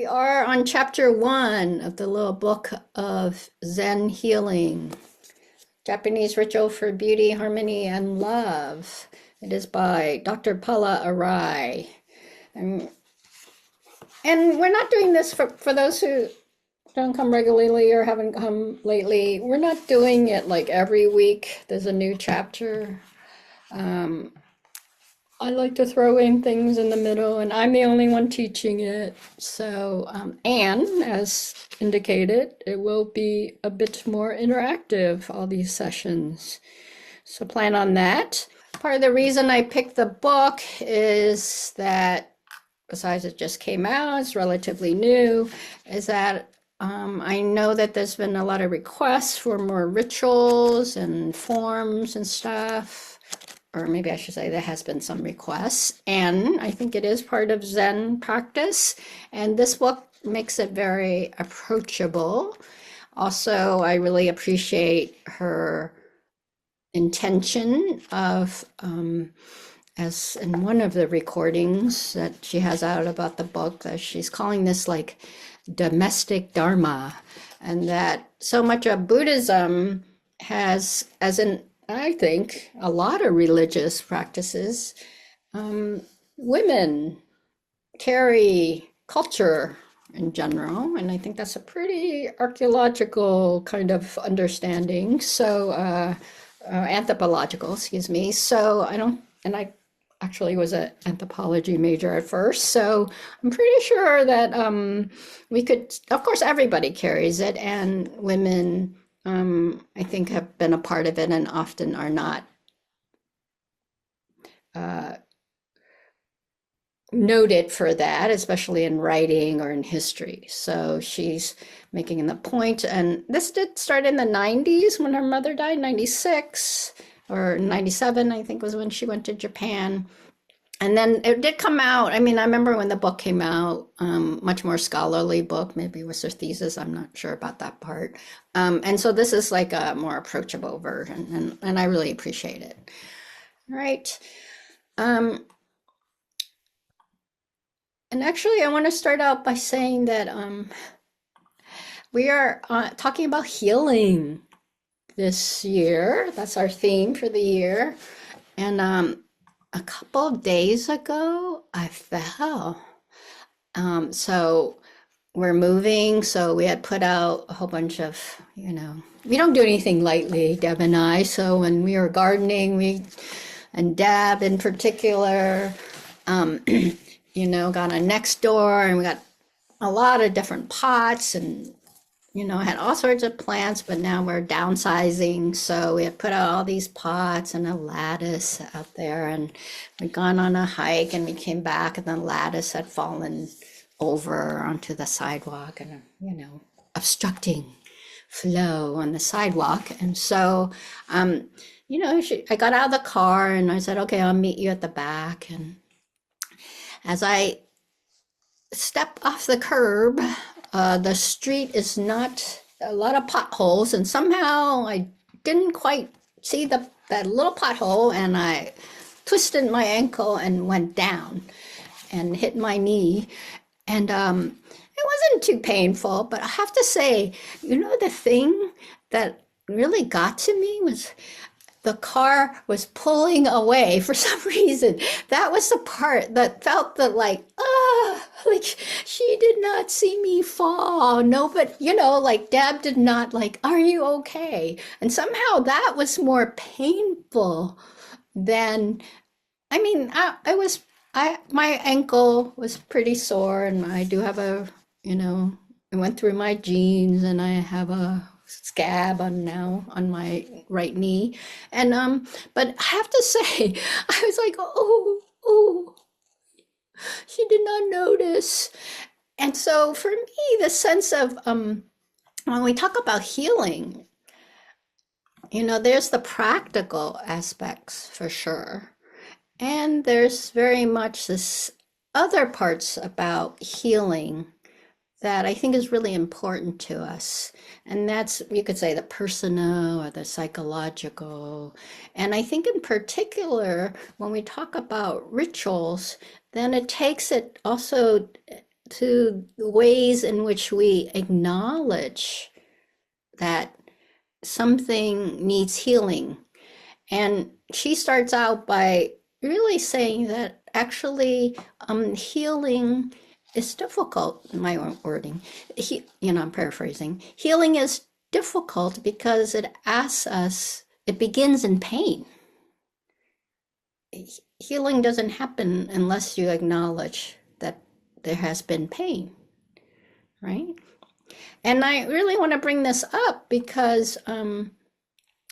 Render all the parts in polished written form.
We are on chapter 1 of the little book of Zen healing, Japanese ritual for beauty, harmony, and love. It is by Dr. Paula Arai. And, and we're not doing this for those who don't come regularly or haven't come lately. We're not doing it like every week. There's a new chapter. I like to throw in things in the middle, and I'm the only one teaching it. So, and as indicated, it will be a bit more interactive, all these sessions. So plan on that. Part of the reason I picked the book is that, besides it just came out, it's relatively new, is that I know that there's been a lot of requests for more rituals and forms and stuff. Or maybe I should say there has been some requests, and I think it is part of Zen practice. And this book makes it very approachable. Also, I really appreciate her intention of, as in one of the recordings that she has out about the book, that she's calling this like domestic dharma, and that so much of Buddhism has, as in I think a lot of religious practices, women carry culture in general, and I think that's a pretty archaeological kind of understanding. So, anthropological, excuse me. So I don't, and I actually was an anthropology major at first, so I'm pretty sure that we could, of course, everybody carries it, and women I think have been a part of it and often are not noted for that, especially in writing or in history. So she's making the point, and this did start in the 90s when her mother died, 96 or 97, I think was when she went to Japan. And then it did come out. I mean, I remember when the book came out, much more scholarly book, maybe it was her thesis. I'm not sure about that part. And so this is like a more approachable version, and I really appreciate it. All right. And actually, I want to start out by saying that we are talking about healing this year. That's our theme for the year. And a couple of days ago, I fell. So we're moving. So we had put out a whole bunch of, we don't do anything lightly, Deb and I. So when we were gardening, and Deb in particular, got a next door, and we got a lot of different pots, and had all sorts of plants, but now we're downsizing. So we had put out all these pots and a lattice out there, and we'd gone on a hike, and we came back, and the lattice had fallen over onto the sidewalk and, obstructing flow on the sidewalk. And so, I got out of the car and I said, okay, I'll meet you at the back. And as I step off the curb, the street is not a lot of potholes, and somehow I didn't quite see that little pothole, and I twisted my ankle and went down and hit my knee. And it wasn't too painful, but I have to say, the thing that really got to me was the car was pulling away for some reason. That was the part that felt like she did not see me fall. No, but like Deb did not are you okay? And somehow that was more painful than, I mean, my ankle was pretty sore, and I do have it went through my jeans, and I have a scab on my right knee. And but I have to say, I was like, oh, she did not notice. And so for me, the sense of when we talk about healing, there's the practical aspects for sure, and there's very much this other parts about healing that I think is really important to us. And that's, you could say, the personal or the psychological. And I think in particular, when we talk about rituals, then it takes it also to the ways in which we acknowledge that something needs healing. And she starts out by really saying that actually healing is difficult, in my own wording. I'm paraphrasing. Healing is difficult because it asks us, it begins in pain. Healing doesn't happen unless you acknowledge that there has been pain, right? And I really want to bring this up because, and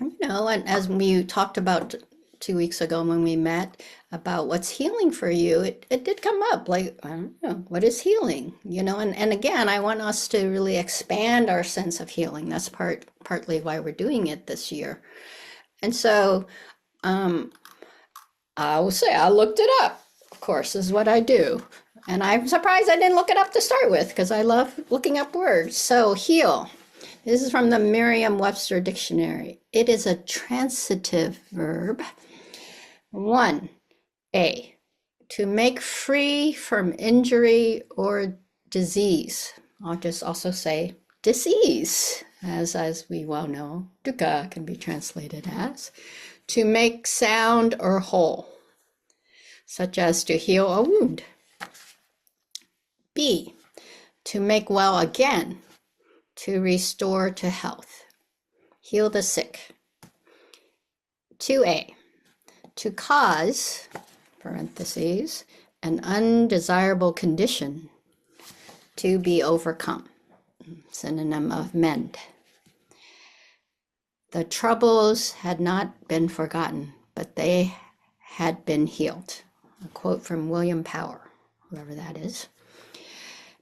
as we talked about 2 weeks ago when we met about what's healing for you, it did come up like, I don't know, what is healing? And again, I want us to really expand our sense of healing. That's partly why we're doing it this year. And so I will say I looked it up. Of course, is what I do. And I'm surprised I didn't look it up to start with because I love looking up words. So heal. This is from the Merriam-Webster dictionary. It is a transitive verb. 1, A, to make free from injury or disease. I'll just also say disease, as we well know, dukkha can be translated as. To make sound or whole, such as to heal a wound. B, to make well again, to restore to health, heal the sick. 2A, to cause, parentheses, an undesirable condition to be overcome, synonym of mend. The troubles had not been forgotten, but they had been healed. A quote from William Power, whoever that is.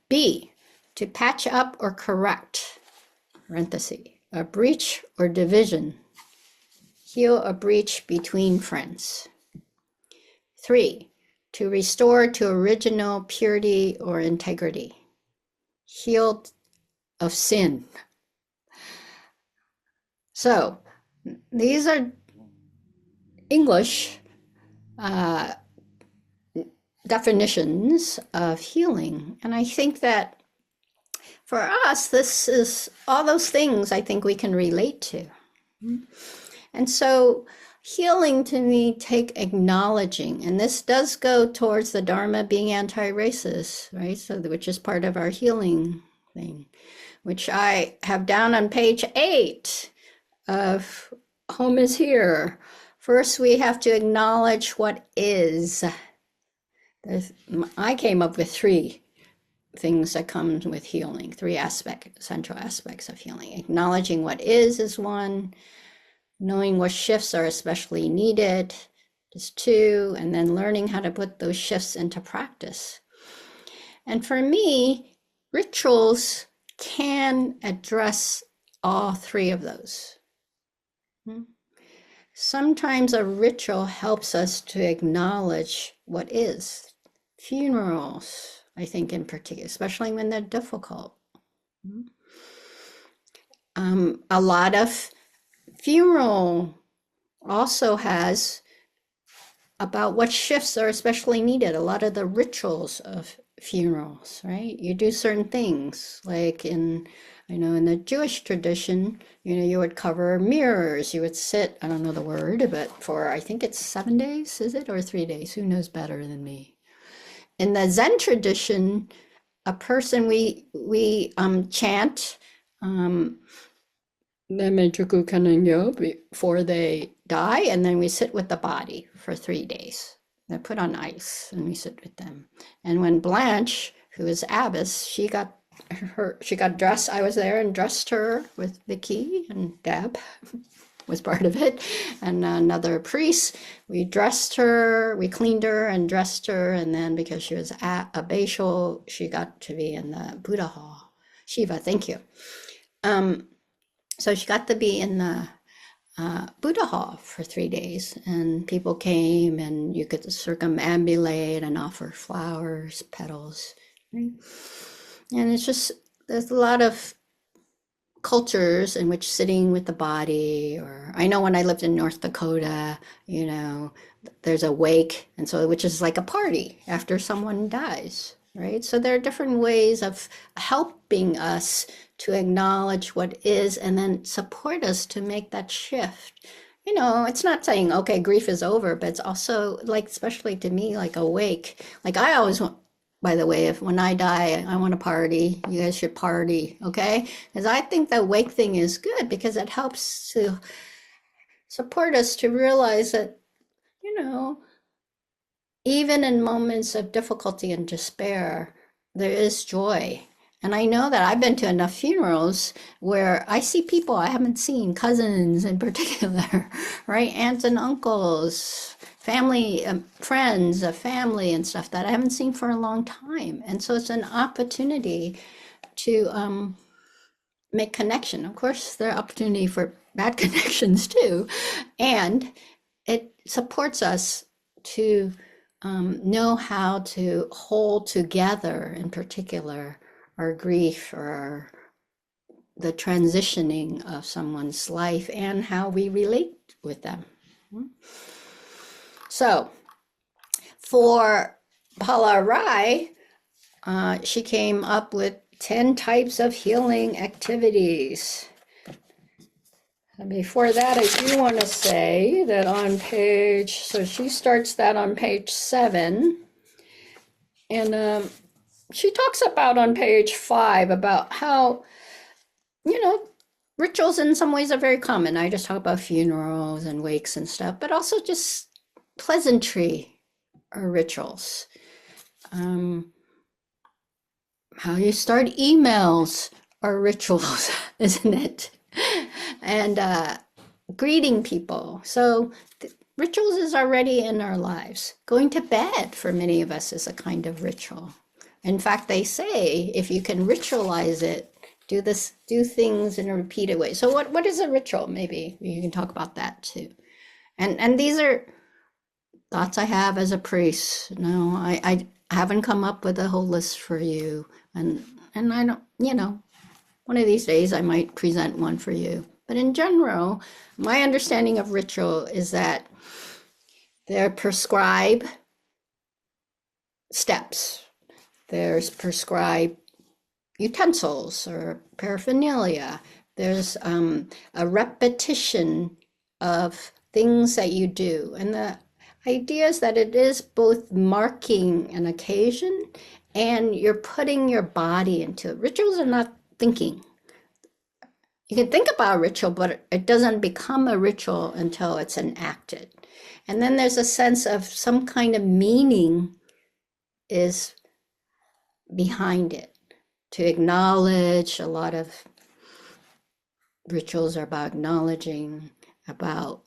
B, to patch up or correct, parenthesis, a breach or division, heal a breach between friends. 3, to restore to original purity or integrity, healed of sin. So these are English definitions of healing. And I think that for us, this is all those things I think we can relate to. And so healing to me take acknowledging, and this does go towards the Dharma being anti-racist, right? So which is part of our healing thing, which I have down on page 8 of Home is Here. First, we have to acknowledge what is. I came up with 3 things that come with healing, 3 central aspects of healing. Acknowledging what is 1. Knowing what shifts are especially needed is 2. And then learning how to put those shifts into practice. And for me, rituals can address all 3 of those. Sometimes a ritual helps us to acknowledge what is. Funerals, I think in particular, especially when they're difficult. A lot of funeral also has about what shifts are especially needed. A lot of the rituals of funerals, right? You do certain things like in the Jewish tradition, you would cover mirrors, you would sit, I don't know the word, but for, I think it's 7 days, is it? Or 3 days? Who knows better than me? In the Zen tradition, a person, we chant before they die, and then we sit with the body for 3 days. They're put on ice, and we sit with them. And when Blanche, who is abbess, she got dressed. I was there and dressed her with Vicky, and Deb was part of it, and another priest. We dressed her, we cleaned her and dressed her, and then because she was abbatial, she got to be in the Buddha hall. Shiva, thank you. So she got to be in the Buddha hall for 3 days, and people came, and you could circumambulate and offer flowers, petals, right? And it's just, there's a lot of cultures in which sitting with the body, or I know when I lived in North Dakota, there's a wake, and so which is like a party after someone dies, right? So there are different ways of helping us to acknowledge what is and then support us to make that shift. It's not saying, okay, grief is over, but it's also like, especially to me, like awake. Like I always want, by the way, if when I die, I want to party, you guys should party, okay? Because I think the awake thing is good because it helps to support us to realize that, you know, even in moments of difficulty and despair, there is joy. And I know that I've been to enough funerals where I see people I haven't seen, cousins in particular, right? Aunts and uncles, family, friends, family, and stuff that I haven't seen for a long time. And so it's an opportunity to make connection. Of course, there are opportunity for bad connections too. And it supports us to know how to hold together, in particular, our grief or the transitioning of someone's life and how we relate with them. So for Paula Arai, she came up with 10 types of healing activities. And before that, I do want to say that on page, so she starts that on page 7. And she talks about on page 5 about how, rituals in some ways are very common. I just talk about funerals and wakes and stuff, but also just pleasantry or rituals. How you start emails are rituals, isn't it? And greeting people. So rituals is already in our lives. Going to bed for many of us is a kind of ritual. In fact, they say if you can ritualize it, do things in a repeated way. So what is a ritual? Maybe you can talk about that too. And these are thoughts I have as a priest. No, I haven't come up with a whole list for you. And I don't, one of these days I might present one for you. But in general, my understanding of ritual is that they're prescribed steps. There's prescribed utensils or paraphernalia. There's a repetition of things that you do. And the idea is that it is both marking an occasion and you're putting your body into it. Rituals are not thinking. You can think about a ritual, but it doesn't become a ritual until it's enacted. And then there's a sense of some kind of meaning is behind it. To acknowledge, a lot of rituals are about acknowledging, about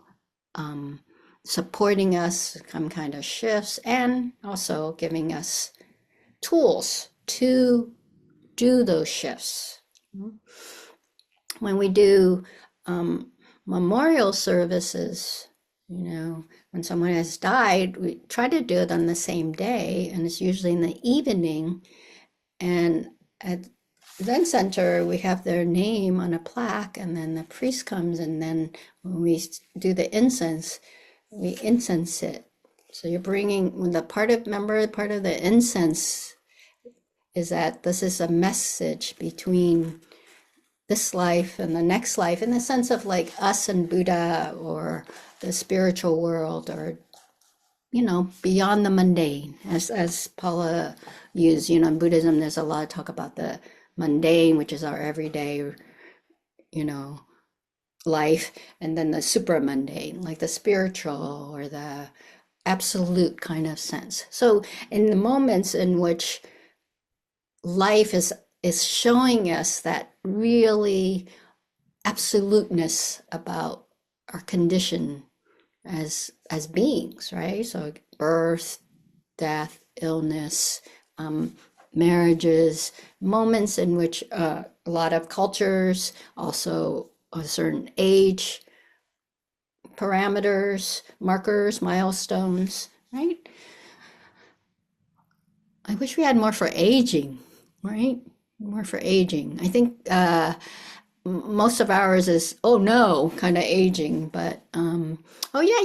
supporting us, some kind of shifts, and also giving us tools to do those shifts. When we do memorial services, when someone has died, we try to do it on the same day, and it's usually in the evening. And at Zen Center, we have their name on a plaque, and then the priest comes, and then when we do the incense, we incense it. So you're bringing part of the incense is that this is a message between this life and the next life, in the sense of like us and Buddha or the spiritual world, or beyond the mundane, as Paula used. In Buddhism, there's a lot of talk about the mundane, which is our everyday, life, and then the supramundane, like the spiritual or the absolute kind of sense. So in the moments in which life is showing us that really absoluteness about our condition as beings, right? So birth, death, illness, marriages, moments in which a lot of cultures, also a certain age, parameters, markers, milestones, right? I wish we had more for aging, right? More for aging. I think most of ours is, oh no, kind of aging, but oh yeah,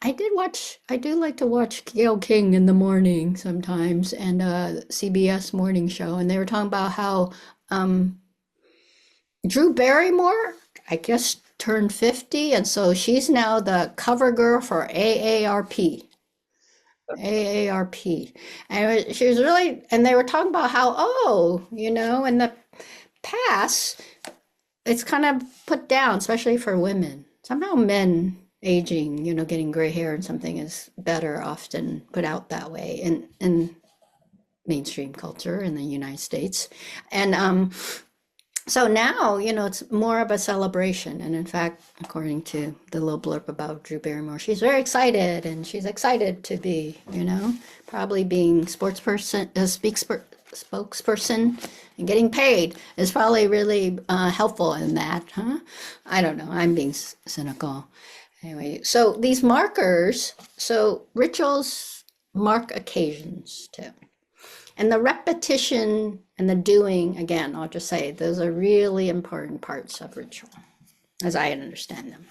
I do like to watch Gayle King in the morning sometimes and CBS morning show. And they were talking about how um, Drew Barrymore, I guess, turned 50. And so she's now the cover girl for AARP. AARP. And she was really, and they were talking about how, oh, in the past, it's kind of put down, especially for women. Somehow men aging, getting gray hair and something is better often put out that way in mainstream culture in the United States. And so now, it's more of a celebration. And in fact, according to the little blurb about Drew Barrymore, she's very excited and she's excited to be, probably being spokesperson and getting paid is probably really helpful in that, huh? I don't know. I'm being cynical. Anyway, so these markers, so rituals mark occasions too. And the repetition and the doing, again, I'll just say, those are really important parts of ritual, as I understand them.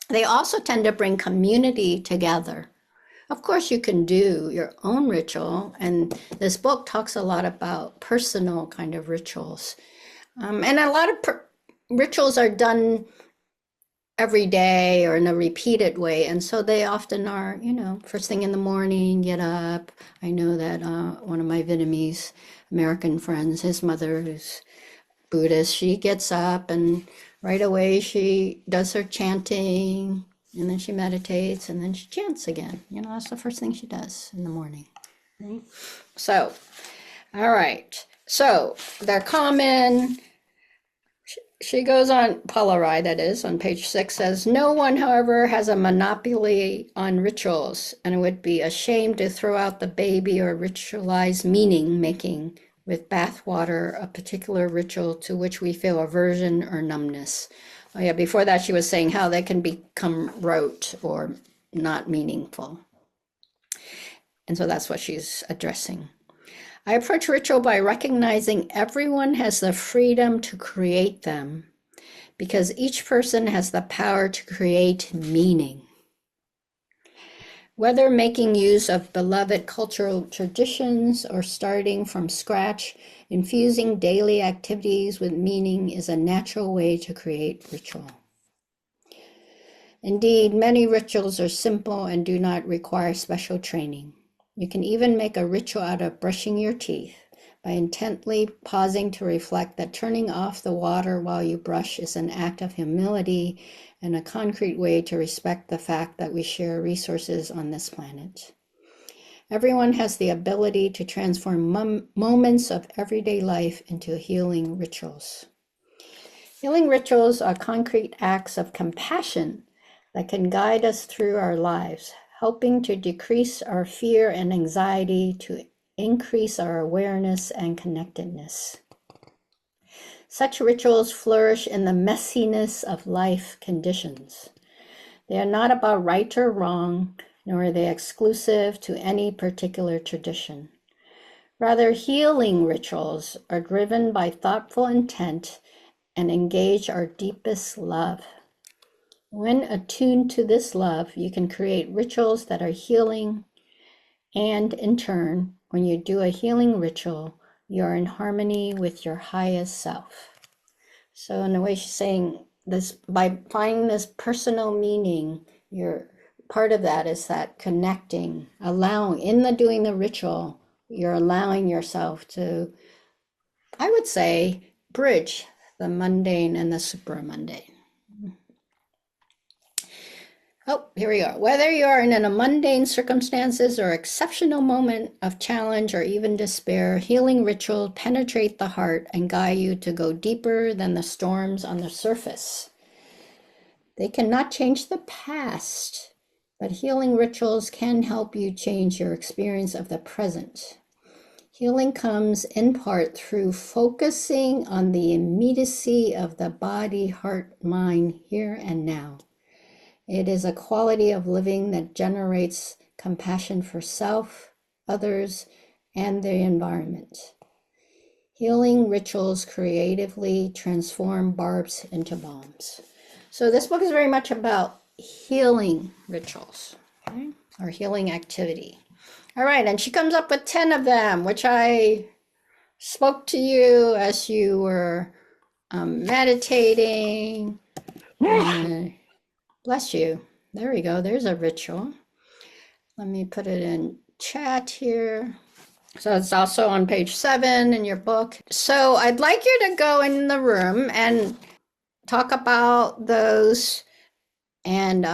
They also tend to bring community together. Of course, you can do your own ritual, and this book talks a lot about personal kind of rituals. And a lot of rituals are done every day or in a repeated way. And so they often are, first thing in the morning, get up. I know that one of my Vietnamese American friends, his mother, who's Buddhist, she gets up and right away she does her chanting and then she meditates and then she chants again. That's the first thing she does in the morning. Right? So, all right. So they're common. She goes on, Paula Arai, that is, on page 6, says, no one, however, has a monopoly on rituals, and it would be a shame to throw out the baby or ritualize meaning making with bathwater, a particular ritual to which we feel aversion or numbness. Oh yeah, before that she was saying how they can become rote or not meaningful. And so that's what she's addressing. I approach ritual by recognizing everyone has the freedom to create them because each person has the power to create meaning. Whether making use of beloved cultural traditions or starting from scratch, infusing daily activities with meaning is a natural way to create ritual. Indeed, many rituals are simple and do not require special training. You can even make a ritual out of brushing your teeth by intently pausing to reflect that turning off the water while you brush is an act of humility and a concrete way to respect the fact that we share resources on this planet. Everyone has the ability to transform moments of everyday life into healing rituals. Healing rituals are concrete acts of compassion that can guide us through our lives, helping to decrease our fear and anxiety to increase our awareness and connectedness. Such rituals flourish in the messiness of life conditions. They are not about right or wrong, nor are they exclusive to any particular tradition. Rather, healing rituals are driven by thoughtful intent and engage our deepest love. When attuned to this love, you can create rituals that are healing, and in turn, when you do a healing ritual, you are in harmony with your highest self. So in a way, she's saying this, by finding this personal meaning, part of that is that connecting, allowing, in the doing the ritual, you're allowing yourself to, I would say, bridge the mundane and the supramundane. Oh, here we are. Whether you are in a mundane circumstances or exceptional moment of challenge or even despair, healing rituals penetrate the heart and guide you to go deeper than the storms on the surface. They cannot change the past, but healing rituals can help you change your experience of the present. Healing comes in part through focusing on the immediacy of the body, heart, mind, here and now. It is a quality of living that generates compassion for self, others, and the environment. Healing rituals creatively transform barbs into bombs. So this book is very much about healing rituals, okay? Or healing activity. All right, and she comes up with 10 of them, which I spoke to you as you were meditating. Bless you. There we go. There's a ritual. Let me put it in chat here. So it's also on page 7 in your book. So I'd like you to go in the room and talk about those and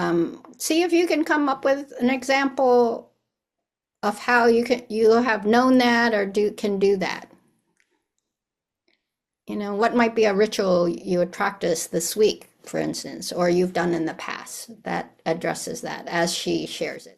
see if you can come up with an example of how you have known that or can do that. You know, what might be a ritual you would practice this week, for instance, or you've done in the past that addresses that as she shares it.